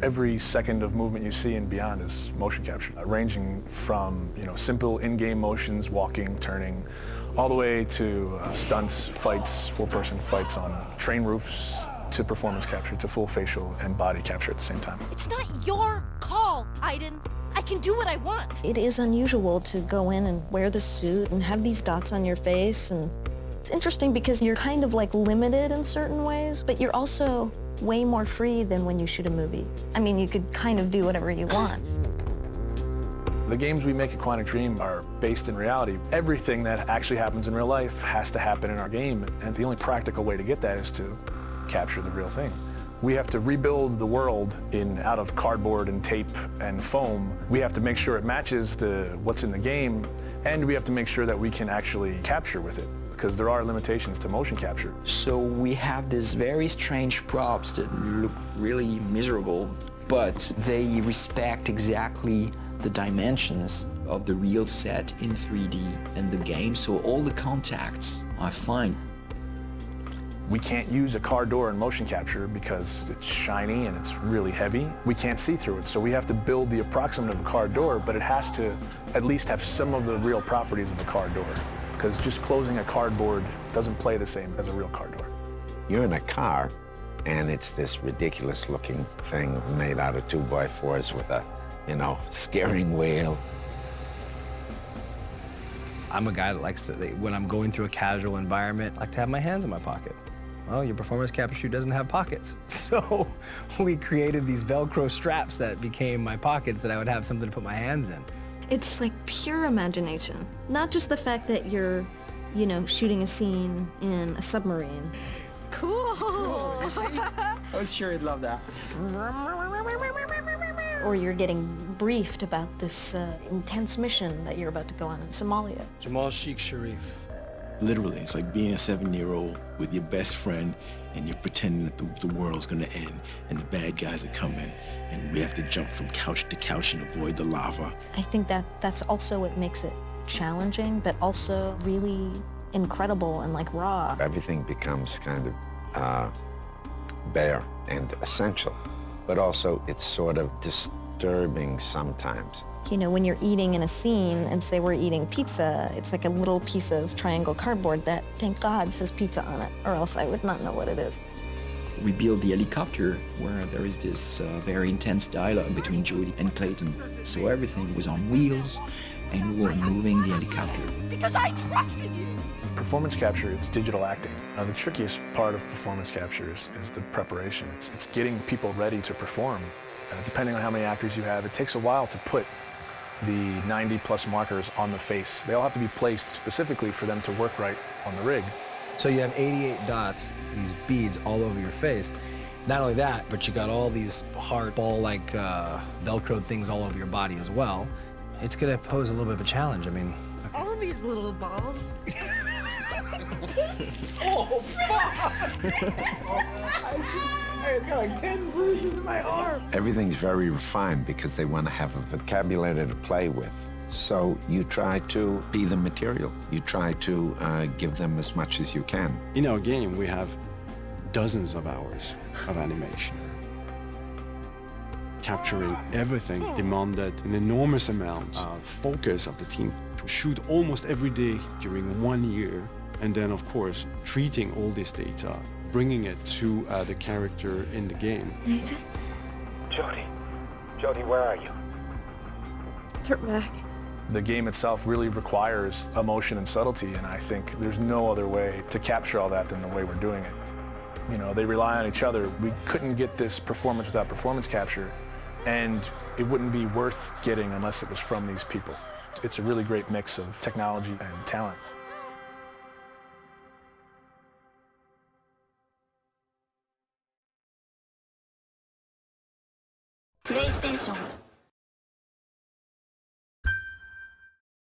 Every second of movement you see and beyond is motion capture, ranging from simple in-game motions, walking, turning, all the way to stunts, fights, four-person fights on train roofs, to performance capture, to full facial and body capture at the same time. It's not your call, Aiden. I can do what I want. It is unusual to go in and wear the suit and have these dots on your face, and it's interesting because you're kind of like limited in certain ways, but you're also way more free than when you shoot a movie. I mean, you could kind of do whatever you want. The games we make at Quantic Dream are based in reality. Everything that actually happens in real life has to happen in our game, and the only practical way to get that is to capture the real thing. We have to rebuild the world out of cardboard and tape and foam. We have to make sure it matches what's in the game, and we have to make sure that we can actually capture with it, because there are limitations to motion capture. So we have these very strange props that look really miserable, but they respect exactly the dimensions of the real set in 3D and the game, so all the contacts are fine. We can't use a car door in motion capture because it's shiny and it's really heavy. We can't see through it, so we have to build the approximate of a car door, but it has to at least have some of the real properties of a car door, because just closing a cardboard doesn't play the same as a real car door. You're in a car, and it's this ridiculous-looking thing made out of 2x4s with a, steering wheel. I'm a guy that likes to, when I'm going through a casual environment, I like to have my hands in my pocket. Well, your performance capture shoot doesn't have pockets. So we created these Velcro straps that became my pockets that I would have something to put my hands in. It's like pure imagination. Not just the fact that you're, shooting a scene in a submarine. Cool. I was sure you'd love that. Or you're getting briefed about this intense mission that you're about to go on in Somalia. Jamal Sheikh Sharif. Literally, it's like being a 7-year-old with your best friend, and you're pretending that the world's gonna end, and the bad guys are coming, and we have to jump from couch to couch and avoid the lava. I think that's also what makes it challenging, but also really incredible and like raw. Everything becomes kind of bare and essential, but also it's sort of disturbing sometimes. When you're eating in a scene and say we're eating pizza, it's like a little piece of triangle cardboard that, thank God, says pizza on it, or else I would not know what it is. We built the helicopter where there is this very intense dialogue between Jody and Clayton. So everything was on wheels, and we were moving the helicopter. Because I trusted you. Performance capture, it's digital acting. The trickiest part of performance capture is the preparation. It's getting people ready to perform. Depending on how many actors you have, it takes a while to put the 90-plus markers on the face. They all have to be placed specifically for them to work right on the rig. So you have 88 dots, these beads all over your face. Not only that, but you got all these hard ball-like Velcro things all over your body as well. It's gonna pose a little bit of a challenge. I mean, All these little balls. oh, fuck! I got like 10 bruises in my arm. Everything's very refined because they want to have a vocabulary to play with. So you try to be the material. You try to give them as much as you can. In our game, we have dozens of hours of animation. Capturing everything demanded an enormous amount of focus of the team to shoot almost every day during 1 year, and then, of course, treating all this data, bringing it to the character in the game. Jody, where are you? Turn back. The game itself really requires emotion and subtlety, and I think there's no other way to capture all that than the way we're doing it. They rely on each other. We couldn't get this performance without performance capture, and it wouldn't be worth getting unless it was from these people. It's a really great mix of technology and talent. プレイステーション